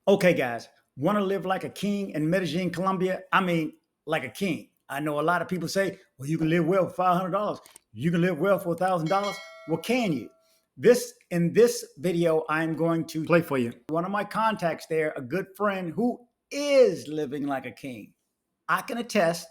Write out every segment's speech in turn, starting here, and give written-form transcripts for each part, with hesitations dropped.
Okay, guys, want to live like a king in Medellin, Colombia? I mean, like a king. I know a lot of people say, well, you can live well for $500. You can live well for $1,000. Well, can you? In this video, I'm going to play for you. One of my contacts there, a good friend who is living like a king. I can attest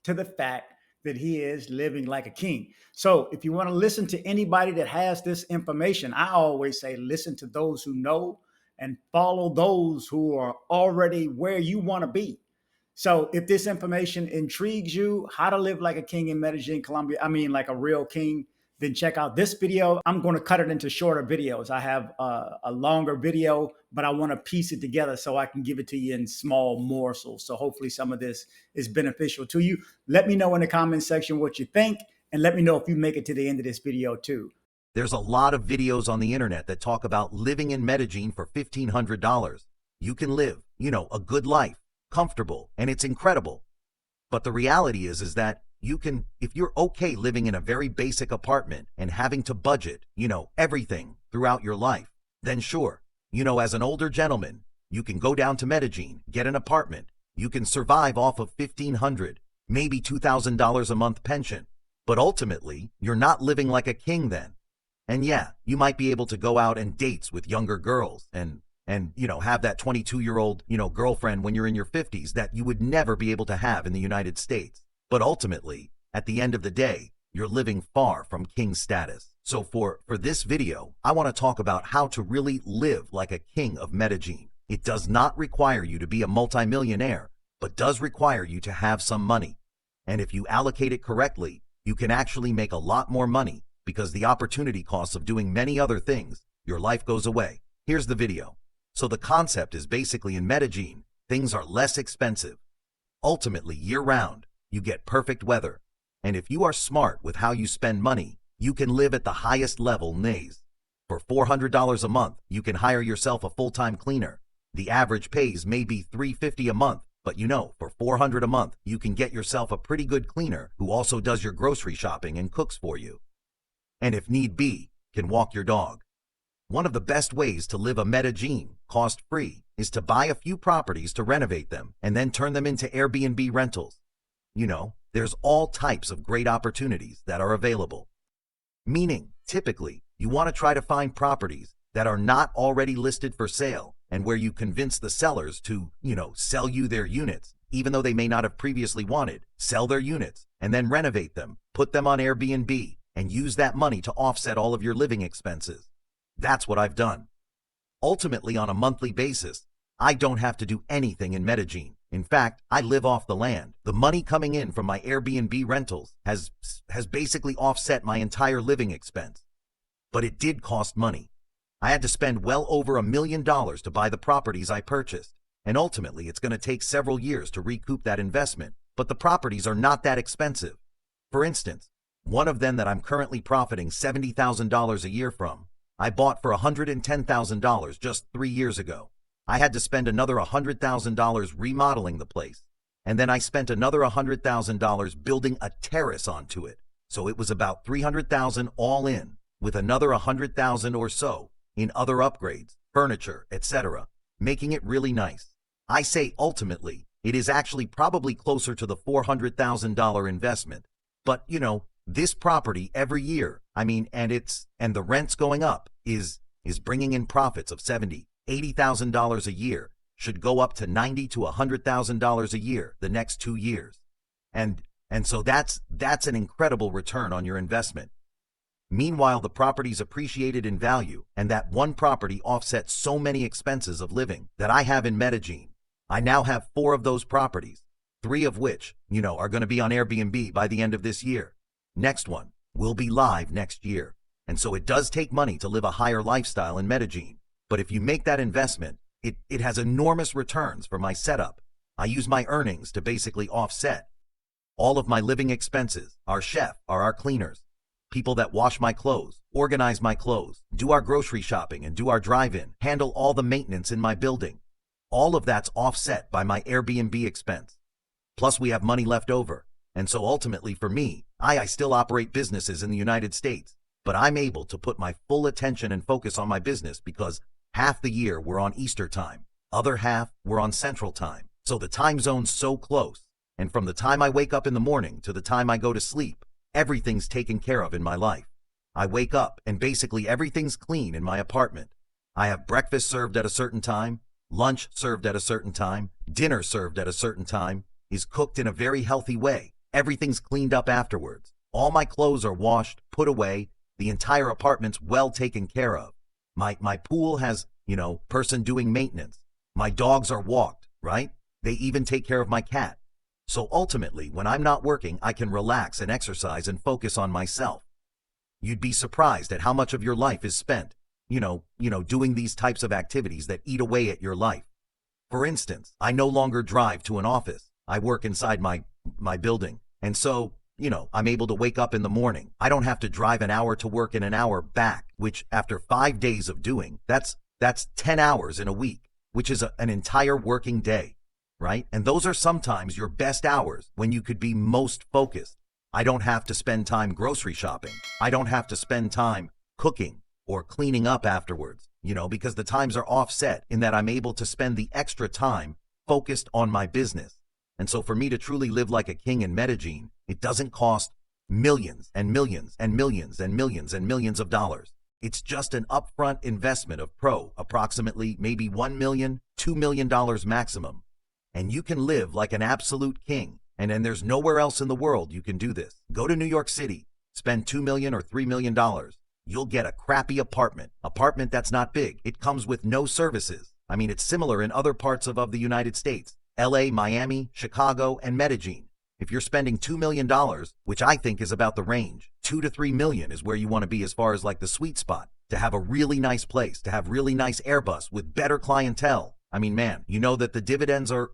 to the fact that he is living like a king. So if you want to listen to anybody that has this information, I always say listen to those who know and follow those who are already where you want to be. So if this information intrigues you, how to live like a king in Medellin, Colombia, I mean, like a real king, then check out this video. I'm going to cut it into shorter videos. I have a longer video, but I want to piece it together so I can give it to you in small morsels. So hopefully some of this is beneficial to you. Let me know in the comment section what you think, and let me know if you make it to the end of this video too. There's a lot of videos on the internet that talk about living in Medellin for $1,500. You can live, a good life, comfortable, and it's incredible. But the reality is that you can, if you're okay living in a very basic apartment and having to budget, everything throughout your life, then sure, as an older gentleman, you can go down to Medellin, get an apartment. You can survive off of $1,500, maybe $2,000 a month pension. But ultimately, you're not living like a king then. And yeah, you might be able to go out and dates with younger girls and have that 22-year-old, girlfriend when you're in your 50s that you would never be able to have in the United States. But ultimately, at the end of the day, you're living far from king status. So for this video, I want to talk about how to really live like a king of Medellin. It does not require you to be a multimillionaire, but does require you to have some money. And if you allocate it correctly, you can actually make a lot more money because the opportunity costs of doing many other things, your life goes away. Here's the video. So the concept is basically in Medellin, things are less expensive. Ultimately, year-round, you get perfect weather. And if you are smart with how you spend money, you can live at the highest level nays. For $400 a month, you can hire yourself a full-time cleaner. The average pays maybe $350 a month, but for $400 a month, you can get yourself a pretty good cleaner who also does your grocery shopping and cooks for you. And if need be, can walk your dog. One of the best ways to live a Medellin cost-free is to buy a few properties to renovate them and then turn them into Airbnb rentals. There's all types of great opportunities that are available. Meaning, typically, you want to try to find properties that are not already listed for sale and where you convince the sellers to, sell you their units, even though they may not have previously wanted, sell their units and then renovate them, put them on Airbnb, and use that money to offset all of your living expenses. That's what I've done. Ultimately, on a monthly basis, I don't have to do anything in Medellin. In fact, I live off the land. The money coming in from my Airbnb rentals has basically offset my entire living expense. But it did cost money. I had to spend well over $1 million to buy the properties I purchased. And ultimately, it's going to take several years to recoup that investment. But the properties are not that expensive. For instance, one of them that I'm currently profiting $70,000 a year from, I bought for $110,000 just 3 years ago. I had to spend another $100,000 remodeling the place. And then I spent another $100,000 building a terrace onto it. So it was about $300,000 all in, with another $100,000 or so in other upgrades, furniture, etc., making it really nice. I say ultimately, it is actually probably closer to the $400,000 investment. But, this property every year, and the rent's going up, is bringing in profits of $70,000, $80,000 a year, should go up to $90,000 to $100,000 a year the next 2 years. And so that's an incredible return on your investment. Meanwhile, the property's appreciated in value, and that one property offsets so many expenses of living that I have in Medellin. I now have 4 of those properties, 3 of which, are going to be on Airbnb by the end of this year. Next one will be live next year. And so it does take money to live a higher lifestyle in Medellin. But if you make that investment, it has enormous returns for my setup. I use my earnings to basically offset all of my living expenses. Our chef are our cleaners, people that wash my clothes, organize my clothes, do our grocery shopping and do our drive-in, handle all the maintenance in my building. All of that's offset by my Airbnb expense. Plus we have money left over. And so ultimately for me, I still operate businesses in the United States, but I'm able to put my full attention and focus on my business because half the year we're on Easter time. Other half were on Central Time. So the time zone's so close. And from the time I wake up in the morning to the time I go to sleep, everything's taken care of in my life. I wake up and basically everything's clean in my apartment. I have breakfast served at a certain time, lunch served at a certain time, dinner served at a certain time, is cooked in a very healthy way. Everything's cleaned up afterwards. All my clothes are washed, put away. The entire apartment's well taken care of. My pool has, person doing maintenance. My dogs are walked, right? They even take care of my cat. So ultimately, when I'm not working, I can relax and exercise and focus on myself. You'd be surprised at how much of your life is spent, doing these types of activities that eat away at your life. For instance, I no longer drive to an office. I work inside my building. And so, I'm able to wake up in the morning. I don't have to drive an hour to work and an hour back, which after 5 days of doing, that's 10 hours in a week, which is an entire working day. Right? And those are sometimes your best hours when you could be most focused. I don't have to spend time grocery shopping. I don't have to spend time cooking or cleaning up afterwards, because the times are offset in that I'm able to spend the extra time focused on my business. And so for me to truly live like a king in Metagene, it doesn't cost millions and millions and millions and millions and millions of dollars. It's just an upfront investment of approximately maybe $1 million, $2 million maximum. And you can live like an absolute king. And then there's nowhere else in the world you can do this. Go to New York City, spend $2 million or $3 million. You'll get a crappy apartment that's not big. It comes with no services. I mean, it's similar in other parts of the United States, LA, Miami, Chicago, and Metagene. If you're spending $2 million, which I think is about the range, 2 to 3 million is where you want to be as far as like the sweet spot, to have a really nice place, to have really nice Airbus with better clientele. I mean, man, you know that the dividends are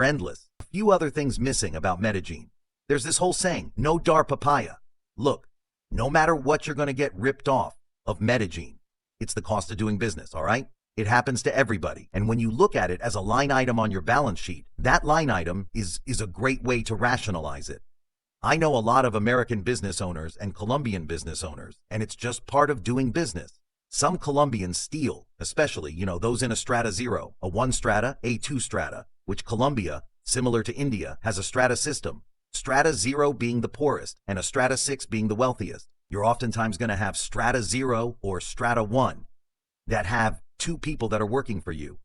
endless. A few other things missing about Metagene. There's this whole saying, no dar papaya. Look, no matter what you're going to get ripped off of Metagene, it's the cost of doing business, all right? It happens to everybody. And when you look at it as a line item on your balance sheet, that line item is a great way to rationalize it. I know a lot of American business owners and Colombian business owners, and it's just part of doing business. Some Colombians steal, especially, those in a strata 0, a 1 strata, a 2 strata, which Colombia, similar to India, has a strata system. Strata 0 being the poorest and a strata 6 being the wealthiest. You're oftentimes going to have strata 0 or strata 1 that have 2 people that are working for you.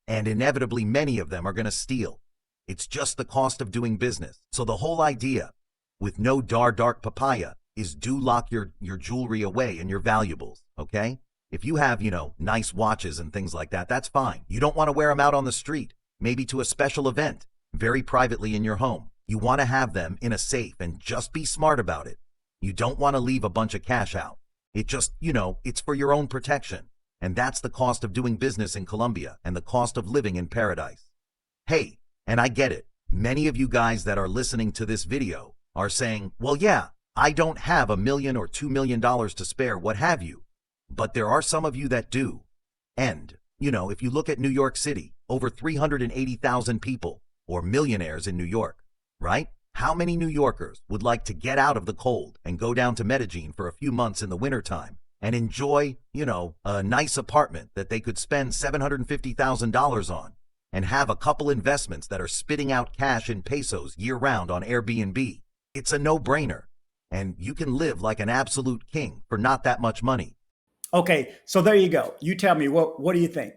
And inevitably, many of them are going to steal. It's just the cost of doing business. So the whole idea with no dark papaya is do lock your jewelry away and your valuables, okay? If you have, nice watches and things like that, that's fine. You don't want to wear them out on the street, maybe to a special event, very privately in your home. You want to have them in a safe and just be smart about it. You don't want to leave a bunch of cash out. It just, it's for your own protection. And that's the cost of doing business in Colombia and the cost of living in paradise. Hey, and I get it. Many of you guys that are listening to this video are saying, well, yeah, I don't have $1 million or $2 million to spare, what have you. But there are some of you that do. And, if you look at New York City, over 380,000 people, or millionaires in New York, right? How many New Yorkers would like to get out of the cold and go down to Metagene for a few months in the wintertime and enjoy, a nice apartment that they could spend $750,000 on and have a couple investments that are spitting out cash in pesos year-round on Airbnb? It's a no-brainer. And you can live like an absolute king for not that much money. Okay, so there you go. You tell me, what do you think?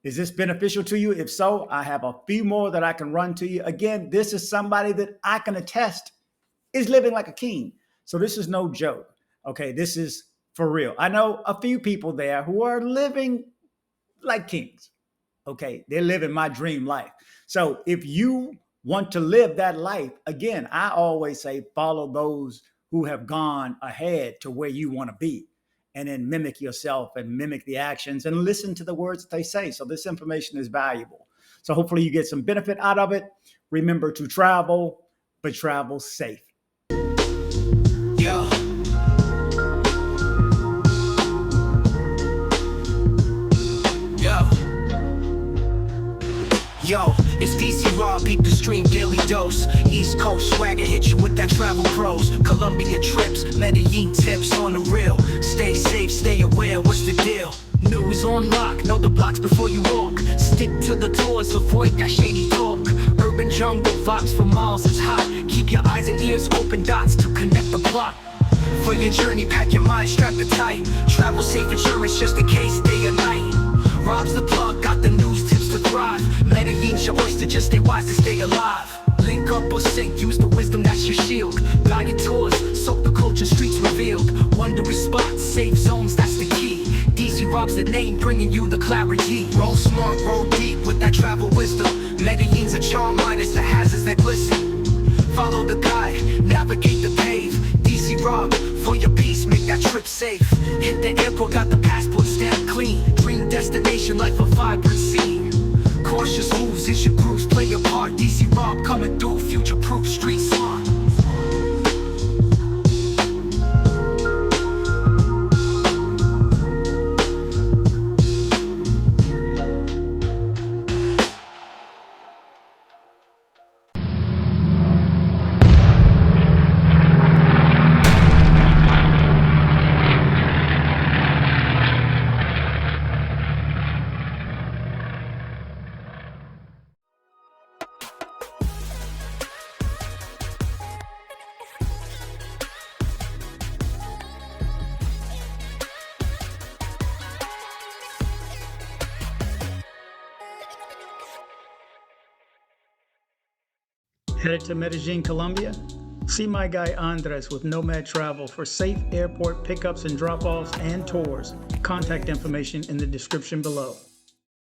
Is this beneficial to you? If so, I have a few more that I can run to you. Again, this is somebody that I can attest is living like a king. So this is no joke. Okay, this is for real. I know a few people there who are living like kings. Okay, they're living my dream life. So if you want to live that life, again, I always say follow those who have gone ahead to where you want to be. And then mimic yourself and mimic the actions and listen to the words that they say. So this information is valuable. So hopefully you get some benefit out of it. Remember to travel, but travel safe. Yo. Yo, it's dcbornrob, beat the stream, daily dose. East Coast swagger, hit you with that travel pros. Colombia trips, Medellin tips on the real. Stay safe, stay aware, what's the deal? News on lock, know the blocks before you walk. Stick to the tours, avoid that shady talk. Urban jungle vibes for miles is hot. Keep your eyes and ears open, dots to connect the plot. For your journey, pack your mind, strap it tight. Travel safe insurance just in case, day or night. Rob's the plug, got the news, tips to thrive. Medagene's your oyster, just stay wise to stay alive. Link up or sink, use the wisdom that's your shield. Guided tours, soak the culture, streets revealed. Wondrous spots, safe zones, that's the key. DC Rob's the name, bringing you the clarity. Roll smart, roll deep with that travel wisdom. Medagene's a charm, minus the hazards that glisten. Follow the guide, navigate the pave. DC Rob, for your peace, make that trip safe. Hit the airport, got the passport stamp clean. Dream destination, like a vibrant scene. Cautious moves is your grooves, play your part. DC Rob coming through, future-proof, street smart. Headed to Medellin, Colombia? See my guy Andres with Nomad Travel for safe airport pickups and drop-offs and tours. Contact information in the description below.